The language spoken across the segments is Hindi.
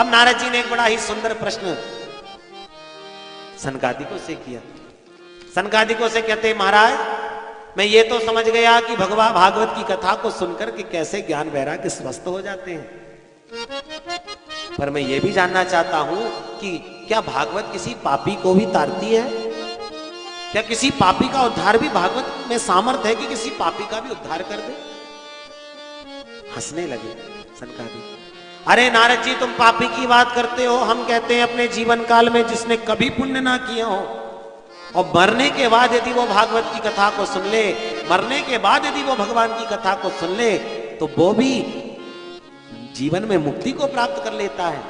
अब नारद जी ने एक बड़ा ही सुंदर प्रश्न सनकादिकों से किया। सनकादिकों से कहते, महाराज मैं ये तो समझ गया कि भगवान भागवत की कथा को सुनकर के कैसे ज्ञान वैराग्य स्वस्थ हो जाते हैं, पर मैं ये भी जानना चाहता हूं कि क्या भागवत किसी पापी को भी तारती है? क्या किसी पापी का उद्धार भी भागवत में सामर्थ्य है कि किसी पापी का भी उद्धार कर दे? हंसने लगे सनकादिक। अरे नारद जी, तुम पापी की बात करते हो, हम कहते हैं अपने जीवन काल में जिसने कभी पुण्य ना किया हो और मरने के बाद यदि वो भागवत की कथा को सुन ले, मरने के बाद यदि वो भगवान की कथा को सुन ले, तो वो भी जीवन में मुक्ति को प्राप्त कर लेता है।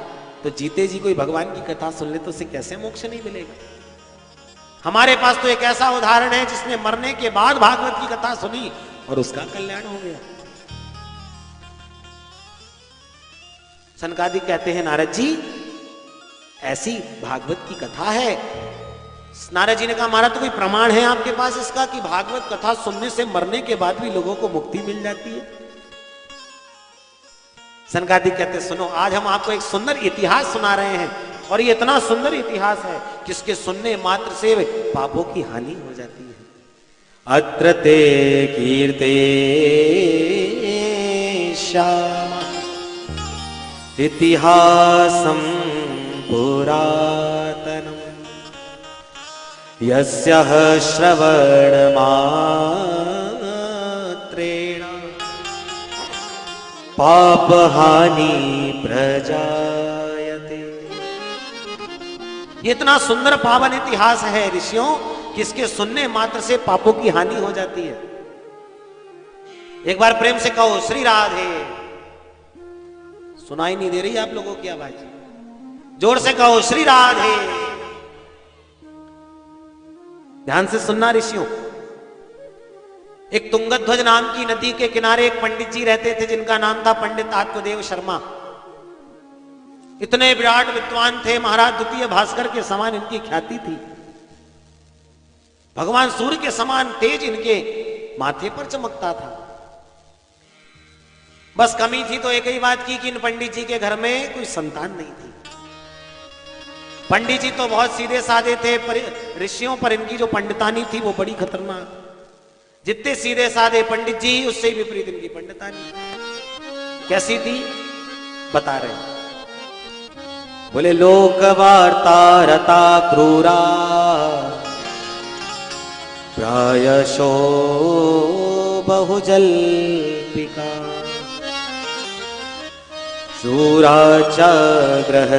तो जीते जी कोई भगवान की कथा सुन ले तो उसे कैसे मोक्ष नहीं मिलेगा? हमारे पास तो एक ऐसा उदाहरण है जिसने मरने के बाद भागवत की कथा सुनी और उसका कल्याण हो गया। सनकादिक कहते हैं, नारद जी ऐसी भागवत की कथा है। नारद जी ने कहा, हमारा तो कोई प्रमाण है आपके पास इसका कि भागवत कथा सुनने से मरने के बाद भी लोगों को मुक्ति मिल जाती है? सनकादिक कहते, सुनो, आज हम आपको एक सुंदर इतिहास सुना रहे हैं और ये इतना सुंदर इतिहास है कि इसके सुनने मात्र से पापों की हानि हो जाती है। अत्र ते कीर्ते श्याम इतिहासं पुरातनम् यस्यः श्रवणमात्रेण पापहानि प्रजायते। ये इतना सुंदर पावन इतिहास है ऋषियों, किसके सुनने मात्र से पापों की हानि हो जाती है। एक बार प्रेम से कहो, श्री राधे। सुनाई नहीं दे रही आप लोगों की आवाज? जोर से कहो, श्री राधे। ध्यान से सुनना ऋषियों। एक तुंगध्वज नाम की नदी के किनारे एक पंडित जी रहते थे जिनका नाम था पंडित आत्मदेव शर्मा। इतने विराट विद्वान थे, महाराज द्वितीय भास्कर के समान इनकी ख्याति थी। भगवान सूर्य के समान तेज इनके माथे पर चमकता था। बस कमी थी तो एक ही बात की कि इन पंडित जी के घर में कोई संतान नहीं थी। पंडित जी तो बहुत सीधे साधे थे, पर ऋषियों पर इनकी जो पंडितानी थी वो बड़ी खतरनाक। जितने सीधे साधे पंडित जी, उससे विपरीत इनकी पंडितानी। कैसी थी बता रहे। बोले, लोक वार्ता रता क्रूरा प्रायशो बहुजल्पिका शूरा च ग्रह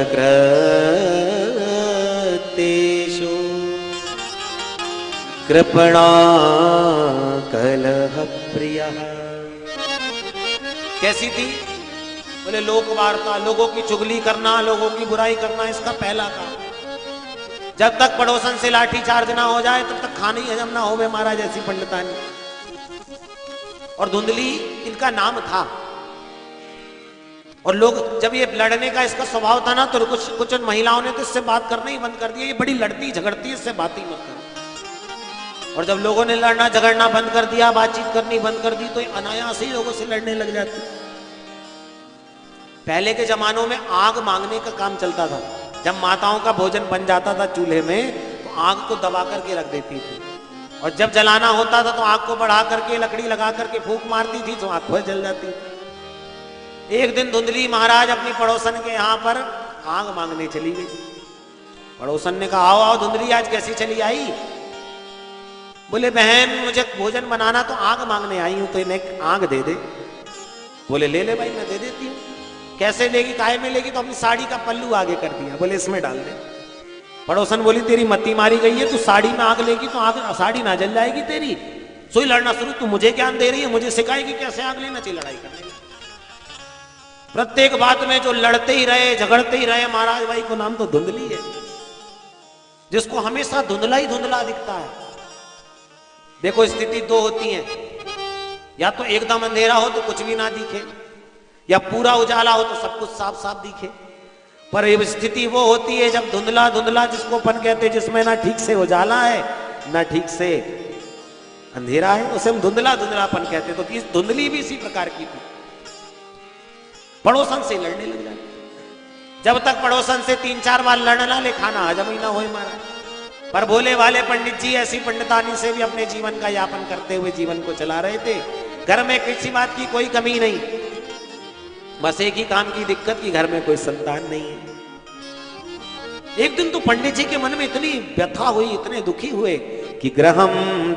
कृतेषु कृपणा कलह प्रियः। कैसी थी? बोले, लोक वार्ता, लोगों की चुगली करना, लोगों की बुराई करना इसका पहला काम। जब तक पड़ोसन से लाठी चार्ज ना हो जाए तब तक खाना ही हजम ना होवे महाराज, ऐसी पंडितानी। और धुंधली इनका नाम था। और लोग जब ये लड़ने का इसका स्वभाव था ना, तो कुछ महिलाओं ने तो इससे बात करना ही बंद कर दिया। ये बड़ी लड़ती झगड़ती है, इससे बात ही मत कर। और जब लोगों ने लड़ना झगड़ना बंद कर दिया, बातचीत करनी बंद कर दी, तो ये अनायास ही लोगों से लड़ने लग जाती। पहले के जमानों में आग मांगने का काम चलता था। जब माताओं का भोजन बन जाता था चूल्हे में, तो आग को दबा करके रख देती थी। और जब जलाना होता था तो आग को बढ़ा करके, लकड़ी लगा करके फूंक मारती थी तो आग जल जाती थी। एक दिन धुंधली महाराज अपनी पड़ोसन के यहां पर आग मांगने चली गई। पड़ोसन ने कहा, आओ आओ धुंधली, आज कैसी चली आई? बोले, बहन मुझे भोजन बनाना, तो आग मांगने आई हूं, तो इन्हें आग दे दे। बोले, ले ले भाई, मैं दे देती हूँ। कैसे लेगी, काहे में लेगी? तो अपनी साड़ी का पल्लू आगे कर दिया। बोले, इसमें डाल दे। पड़ोसन बोली, तेरी मत्ती मारी गई है, तू साड़ी में आग लेगी तो आग साड़ी ना जल जाएगी तेरी। सोई लड़ना शुरू, तू मुझे ज्ञान दे रही है, मुझे सिखाएगी कैसे आग लेना चाहिए, लड़ाई करने। प्रत्येक बात में जो लड़ते ही रहे, झगड़ते ही रहे, महाराज भाई को नाम तो धुंधली है, जिसको हमेशा धुंधला ही धुंधला दिखता है। देखो, स्थिति दो होती है, या तो एकदम अंधेरा हो तो कुछ भी ना दिखे, या पूरा उजाला हो तो सब कुछ साफ साफ दिखे। पर ये स्थिति वो होती है जब धुंधला धुंधला, जिसको अपन कहते हैं, जिसमें ना ठीक से उजाला है ना ठीक से अंधेरा है, उसे हम धुंधला धुंधलापन कहते हैं। तो इस धुंधली भी इसी प्रकार की थी, पड़ोसन से लड़ने लग जाती। जब तक पड़ोसन से 3-4 बार लड़ना ले खाना हजम ही ना हो महाराज। पर भोले वाले पंडित जी ऐसी पंडितानी से भी अपने जीवन का यापन करते हुए जीवन को चला रहे थे। घर में किसी बात की कोई कमी नहीं, बस एक ही काम की दिक्कत कि घर में कोई संतान नहीं है। एक दिन तो पंडित जी के मन में इतनी व्यथा हुई, इतने दुखी हुए कि गृहम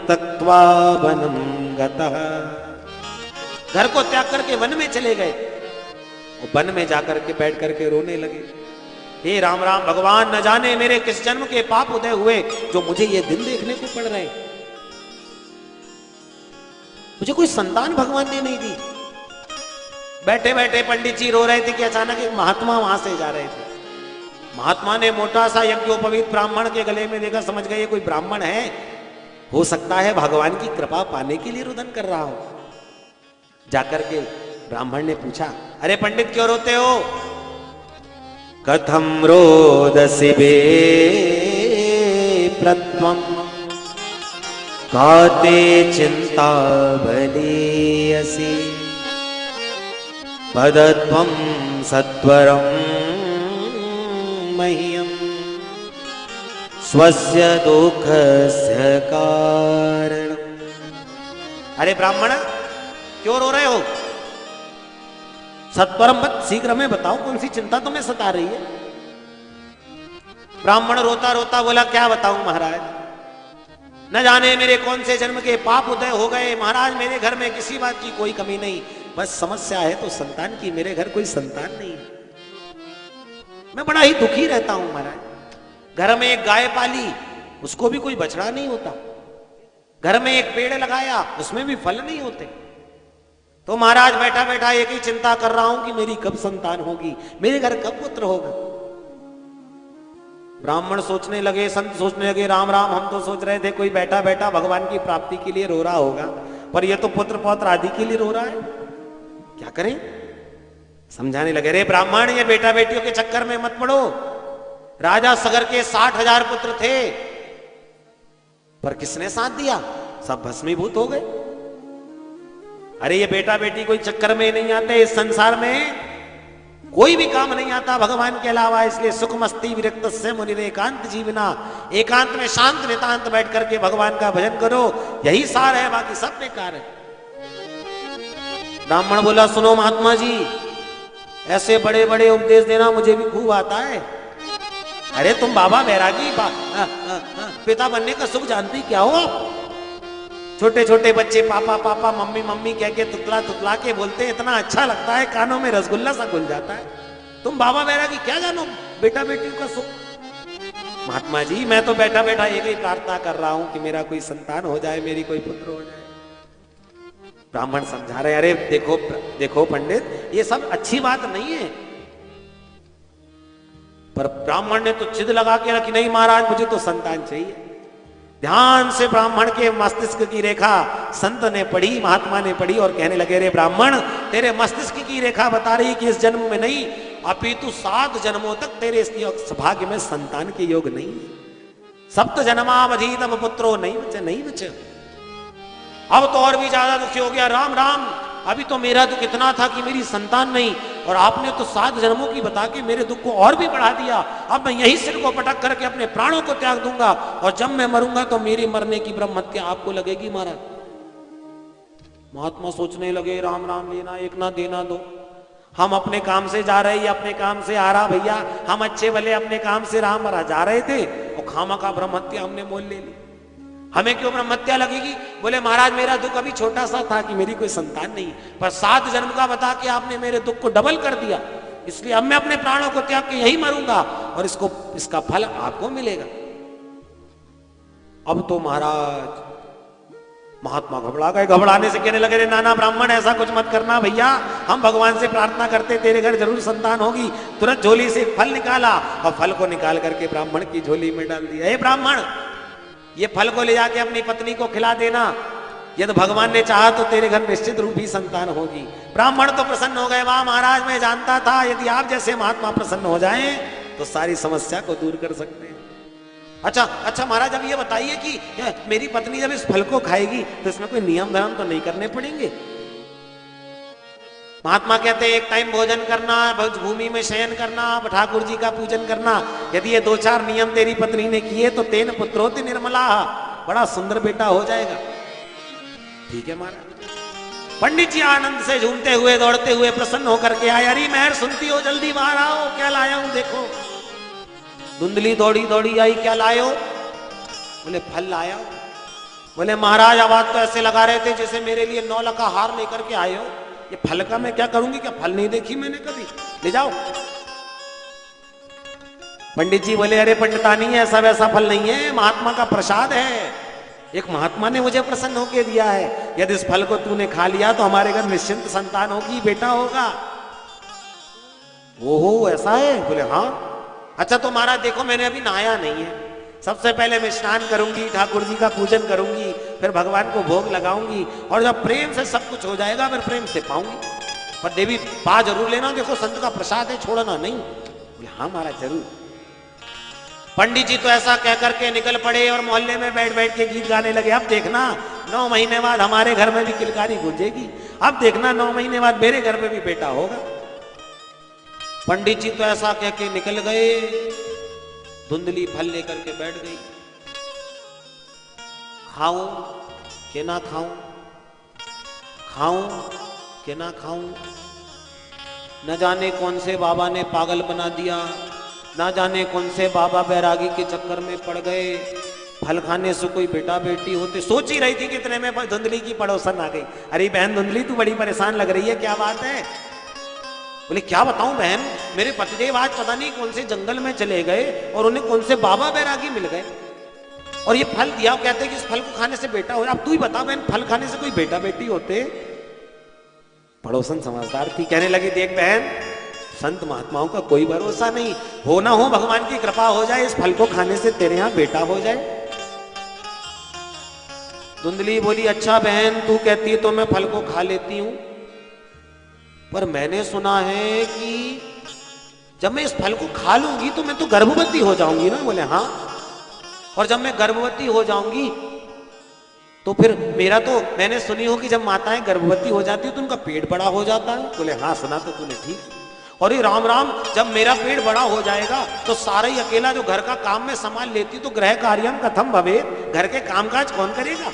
त्यक्त्वा वनं गतः, घर को त्याग करके वन में चले गए और वन में जाकर के बैठ करके रोने लगे। हे राम राम भगवान, न जाने मेरे किस जन्म के पाप उदय हुए जो मुझे ये दिन देखने को पड़ रहे हैं। मुझे कोई संतान भगवान ने नहीं दी। बैठे बैठे पंडित जी रो रहे थे कि अचानक एक महात्मा वहां से जा रहे थे। महात्मा ने मोटा सा यज्ञोपवीत ब्राह्मण के गले में देखा, समझ गए कोई ब्राह्मण है, हो सकता है भगवान की कृपा पाने के लिए रुदन कर रहा हो। जाकर के ब्राह्मण ने पूछा, अरे पंडित क्यों रोते हो? कथम रोदसी बे प्रत्वम काते चिंता बलीयसी पदत्वम सत्वरम मह्यम स्वस्य दुःखस्य कारणम्। अरे ब्राह्मण क्यों रो रहे हो? सत्वरम मत, शीघ्र में बताओ कौन सी चिंता तुम्हें सता रही है? ब्राह्मण रोता रोता बोला, क्या बताऊं महाराज, न जाने मेरे कौन से जन्म के पाप उदय हो गए महाराज। मेरे घर में किसी बात की कोई कमी नहीं, बस समस्या है तो संतान की। मेरे घर कोई संतान नहीं है, मैं बड़ा ही दुखी रहता हूं महाराज। घर में एक गाय पाली, उसको भी कोई बछड़ा नहीं होता। घर में एक पेड़ लगाया, उसमें भी फल नहीं होते। तो महाराज बैठा बैठा एक ही चिंता कर रहा हूं कि मेरी कब संतान होगी, मेरे घर कब पुत्र होगा। ब्राह्मण सोचने लगे, संत सोचने लगे, राम राम, हम तो सोच रहे थे कोई बैठा बैठा भगवान की प्राप्ति के लिए रो रहा होगा, पर यह तो पुत्र पौत्र आदि के लिए रो रहा है, क्या करें? समझाने लगे, रे ब्राह्मण, ये बेटा बेटियों के चक्कर में मत पड़ो। राजा सगर के 60,000 पुत्र थे, पर किसने साथ दिया? सब भस्मीभूत हो गए। अरे ये बेटा बेटी कोई चक्कर में नहीं आते, इस संसार में कोई भी काम नहीं आता भगवान के अलावा। इसलिए सुखमस्ती विरक्तस्य मुनिरे एकांत जीवना, एकांत में शांत नितांत बैठ करके भगवान का भजन करो, यही सार है, बाकी सब बेकार है। ब्राह्मण बोला, सुनो महात्मा जी, ऐसे बड़े बड़े उपदेश देना मुझे भी खूब आता है। अरे तुम बाबा बैरागी पिता बनने का सुख जानती क्या हो आप? छोटे छोटे बच्चे पापा पापा मम्मी मम्मी कह के तुतला तुतला के बोलते हैं, इतना अच्छा लगता है, कानों में रसगुल्ला सा घुल जाता है। तुम बाबा बैरागी क्या जानो बेटा बेटियों का सुख? महात्मा जी, मैं तो बैठा बैठा एक ही प्रार्थना कर रहा हूं कि मेरा कोई संतान हो जाए, मेरी कोई पुत्र हो जाए। ब्राह्मण समझा रहे, अरे देखो देखो पंडित, ये सब अच्छी बात नहीं है। पर ब्राह्मण ने तो जिद लगा के रखी, नहीं महाराज मुझे तो संतान चाहिए। ध्यान से ब्राह्मण के मस्तिष्क की रेखा संत ने पढ़ी, महात्मा ने पढ़ी और कहने लगे, रे ब्राह्मण, तेरे मस्तिष्क की रेखा बता रही कि इस जन्म में नहीं, अपितु 7 जन्मों तक तेरे इस भाग्य में संतान के योग नहीं है। सप्त जन्मावधीतम पुत्रो नहीं बचे। अब तो और भी ज्यादा दुखी हो गया। राम राम, अभी तो मेरा दुख इतना था कि मेरी संतान नहीं, और आपने तो 7 जन्मों की बता के मेरे दुख को और भी बढ़ा दिया। अब मैं यही सिर को पटक करके अपने प्राणों को त्याग दूंगा, और जब मैं मरूंगा तो मेरी मरने की ब्रह्म हत्या आपको लगेगी महाराज। महात्मा सोचने लगे, राम राम, लेना एक ना देना दो। हम अपने काम से जा रहे, अपने काम से आ रहा भैया, हम अच्छे भले अपने काम से राम जा रहे थे और खामा का ब्रह्म हत्या हमने मोल ले ली। हमें क्यों ब्रह्म हत्या लगेगी? बोले महाराज मेरा दुख अभी छोटा सा था कि मेरी कोई संतान नहीं, पर 7 जन्म का बता के आपने मेरे दुख को डबल कर दिया, इसलिए अब मैं अपने प्राणों को त्याग के यही मरूंगा और इसका फल आपको मिलेगा। अब तो महाराज महात्मा घबरा गए। घबराने से कहने लगे, नाना ब्राह्मण ऐसा कुछ मत करना भैया, हम भगवान से प्रार्थना करते तेरे घर जरूर संतान होगी। तुरंत झोली से फल निकाला और फल को निकाल करके ब्राह्मण की झोली में डाल दिया। हे ब्राह्मण, ये फल को ले जाके अपनी पत्नी को खिला देना, यदि भगवान ने चाहा तो तेरे घर निश्चित रूप ही संतान होगी। ब्राह्मण तो प्रसन्न हो गए, वाह महाराज, मैं जानता था यदि आप जैसे महात्मा प्रसन्न हो जाएं तो सारी समस्या को दूर कर सकते हैं। अच्छा महाराज, अब ये बताइए कि मेरी पत्नी जब इस फल को खाएगी तो इसमें कोई नियम धर्म तो नहीं करने पड़ेंगे? महात्मा कहते हैं एक टाइम भोजन करना, भूमि में शयन करना, ठाकुर जी का पूजन करना। यदि ये 2-4 नियम तेरी पत्नी ने किए तो तेन पुत्रोति निर्मला, बड़ा सुंदर बेटा हो जाएगा। ठीक है महाराज। पंडित जी आनंद से झूमते हुए दौड़ते हुए प्रसन्न होकर के आए। अरे मेहर सुनती हो, जल्दी बाहर आओ, क्या लाया हूं देखो। धुंधली दौड़ी दौड़ी आई, क्या लाए हो? बोले फल लाया। बोले महाराज आवाज तो ऐसे लगा रहे थे जैसे मेरे लिए 9 लाख का हार लेकर के आए हो। ये फल का मैं क्या करूंगी? क्या फल नहीं देखी मैंने कभी, ले जाओ। पंडित जी बोले अरे पंडितानी, ऐसा वैसा फल नहीं है, महात्मा का प्रसाद है। एक महात्मा ने मुझे प्रसन्न होके दिया है। यदि इस फल को तूने खा लिया तो हमारे घर निश्चिंत संतान होगी, बेटा होगा। ओहो ऐसा है? बोले हाँ। अच्छा तो महाराज देखो, मैंने अभी नहाया नहीं है। सबसे पहले मैं स्नान करूंगी, ठाकुर जी का पूजन करूंगी, फिर भगवान को भोग लगाऊंगी, और जब प्रेम से सब कुछ हो जाएगा फिर प्रेम से पाऊंगी। पर देवी पा जरूर लेना, देखो संत का प्रसाद है, छोड़ना नहीं। बोले हाँ महाराज जरूर। पंडित जी तो ऐसा कह करके निकल पड़े और मोहल्ले में बैठ बैठ के गीत गाने लगे। अब देखना 9 महीने बाद हमारे घर में भी किलकारी गूंजेगी, अब देखना 9 महीने बाद मेरे घर में भी बेटा होगा। पंडित जी तो ऐसा कह के निकल गए। धुंधली फल लेकर के बैठ गई। खाऊं कि ना खाऊं, खाऊं कि ना खाऊं, न जाने कौन से बाबा ने पागल बना दिया, न जाने कौन से बाबा बैरागी के चक्कर में पड़ गए। फल खाने से कोई बेटा बेटी होते। सोच ही रही थी कितने में धुंधली की पड़ोसन आ गई। अरे बहन धुंधली तू बड़ी परेशान लग रही है, क्या बात है? बोले क्या बताऊं बहन, मेरे पतिदेव आज पता नहीं कौन से जंगल में चले गए और उन्हें कौन से बाबा बैरागी मिल गए और ये फल दिया, कहते हैं कि इस फल को खाने से बेटा हो। अब तू ही बता बहन, फल खाने से कोई बेटा बेटी होते? पड़ोसन समझदार थी, कहने लगी देख बहन, संत महात्माओं का कोई भरोसा नहीं, हो ना हो भगवान की कृपा हो जाए, इस फल को खाने से तेरे यहां बेटा हो जाए। धुंधली बोली अच्छा बहन तू कहती है तो मैं फल को खा लेती हूं, पर मैंने सुना है कि जब मैं इस फल को खा लूंगी तो मैं तो गर्भवती हो जाऊंगी ना। बोले हाँ, और जब मैं गर्भवती हो जाऊंगी तो फिर मेरा तो मैंने सुनी हो कि जब माताएं गर्भवती हो जाती है तो उनका पेट बड़ा हो जाता है। बोले हाँ सुना तो तूने ठीक। और ये राम राम, जब मेरा पेट बड़ा हो जाएगा तो सारा ही अकेला जो घर का काम में संभाल लेती तो गृह कार्यम कथम भवे, घर के कामकाज कौन करेगा?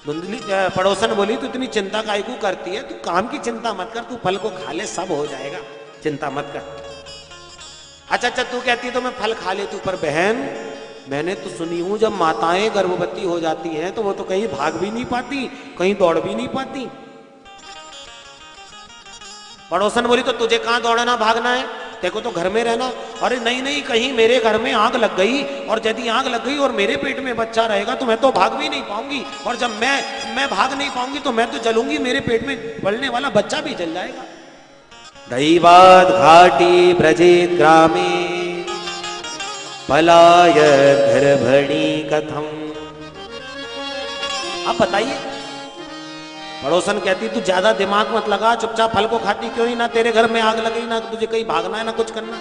धुंधली पड़ोसन बोली तू इतनी चिंता काहे को करती है, तू काम की चिंता मत कर, तू फल को खा ले सब हो जाएगा, चिंता मत कर। अच्छा तू कहती है तो मैं फल खा लेती हूं, पर बहन मैंने तो सुनी हूं जब माताएं गर्भवती हो जाती हैं तो वो तो कहीं भाग भी नहीं पाती, कहीं दौड़ भी नहीं पाती। पड़ोसन बोली तो तुझे कहां दौड़ना भागना है, देखो तो घर में रहना। अरे नहीं नहीं, कहीं मेरे घर में आग लग गई और यदि आग लग गई और मेरे पेट में बच्चा रहेगा तो मैं तो भाग भी नहीं पाऊंगी, और जब मैं भाग नहीं पाऊंगी तो मैं तो जलूंगी, मेरे पेट में पलने वाला बच्चा भी जल जाएगा। दैवाद घाटी ब्रजेत ग्रामे पलाय गर्भणी कथम। अब बताइए, पड़ोसन कहती तू ज्यादा दिमाग मत लगा, चुपचाप फल को खाती क्यों नहीं, ना तेरे घर में आग लगी, ना तुझे कहीं भागना है, ना कुछ करना।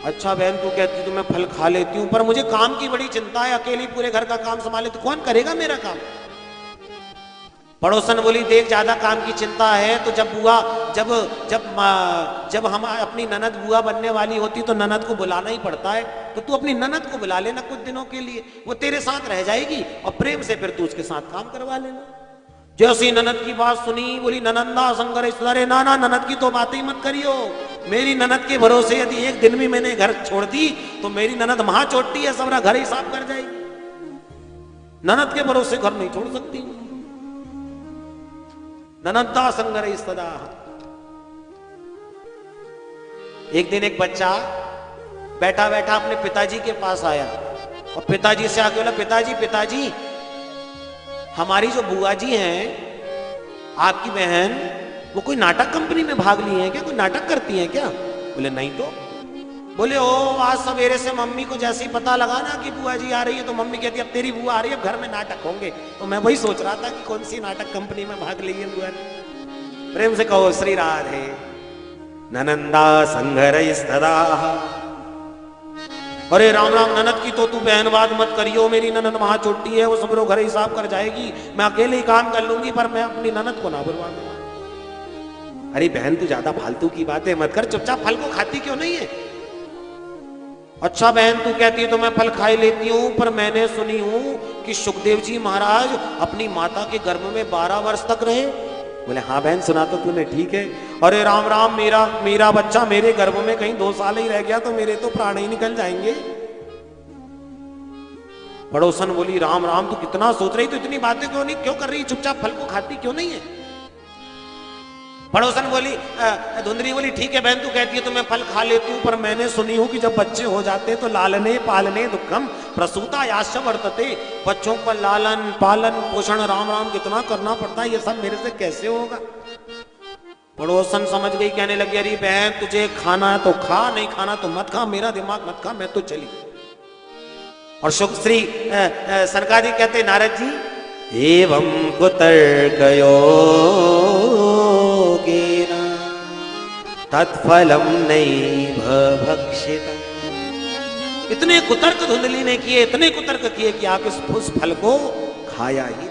अच्छा बहन तू कहती तो मैं फल खा लेती हूं, पर मुझे काम की बड़ी चिंता है, अकेली पूरे घर का काम संभाले तो कौन करेगा मेरा काम? पड़ोसन बोली देख ज्यादा काम की चिंता है तो जब हम अपनी ननद बुआ बनने वाली होती तो ननद को बुलाना ही पड़ता है, तो तू अपनी ननद को बुला लेना कुछ दिनों के लिए, वो तेरे साथ रह जाएगी और प्रेम से फिर तू उसके साथ काम करवा लेना। जैसी ननद की बात सुनी बोली ननंदा संगर, अरे ना ना ननद की तो बात ही मत करियो, मेरी ननद के भरोसे यदि एक दिन भी मैंने घर छोड़ दी तो मेरी ननद महा चोटी है, सबरा घर ही साफ कर जाएगी, ननद के भरोसे घर नहीं छोड़ सकती। ननंदा संगर सदा। एक दिन एक बच्चा बैठा बैठा अपने पिताजी के पास आया और पिताजी से आके बोला पिताजी हमारी जो बुआ जी हैं आपकी बहन, वो कोई नाटक कंपनी में भाग ली है क्या, कोई नाटक करती हैं क्या? बोले नहीं तो। बोले ओ आज सवेरे से मम्मी को जैसे ही पता लगा ना कि बुआ जी आ रही है तो मम्मी कहती अब तेरी बुआ आ रही है, अब घर में नाटक होंगे। तो मैं वही सोच रहा था कि कौन सी नाटक कंपनी में भाग ली है बुआ ने। प्रेम से कहो श्री राधे। ननंदा संघर सदा अरे राम राम ननद की तो तू बहनवाद मत करियो, मेरी ननद वहां छोटी है, वो सब लोग घर हिसाब कर जाएगी, मैं अकेले ही काम कर लूंगी, पर मैं अपनी ननद को ना बुलवा दूंगा। अरे बहन तू ज्यादा फालतू की बातें मत कर, चुपचाप फल को खाती क्यों नहीं है? अच्छा बहन तू कहती है तो मैं फल खाई लेती हूँ, पर मैंने सुनी हूं कि सुखदेव जी महाराज अपनी माता के गर्भ में 12 वर्ष तक रहे। बोले हाँ बहन सुना तो तूने ठीक है। अरे राम राम मेरा बच्चा मेरे गर्भ में कहीं 2 साल ही रह गया तो मेरे तो प्राण ही निकल जाएंगे। पड़ोसन बोली राम राम तू कितना सोच रही, तो इतनी बातें क्यों कर रही, चुपचाप फल को खाती क्यों नहीं है? पड़ोसन बोली धुंधरी बोली ठीक है बहन तू कहती है तो मैं फल खा लेती हूँ, पर मैंने सुनी हूँ कि जब बच्चे हो जाते तो लालने पालने दुखम प्रसूता याश्च वर्तते, बच्चों का लालन पालन पोषण राम राम कितना करना पड़ता है, ये सब मेरे से कैसे होगा? पड़ोसन समझ गई, कहने लगी अरे बहन तुझे खाना है तो खा, नहीं खाना तो मत खा, मेरा दिमाग मत खा, मैं तो चली। और शुभ श्री सनकादिक कहते नारद जी एवं कुतर्कयो तत्फलम नैव भक्षितम्। इतने कुतर्क धुंधली ने किए, इतने कुतर्क किए कि आप इस फल को खाया ही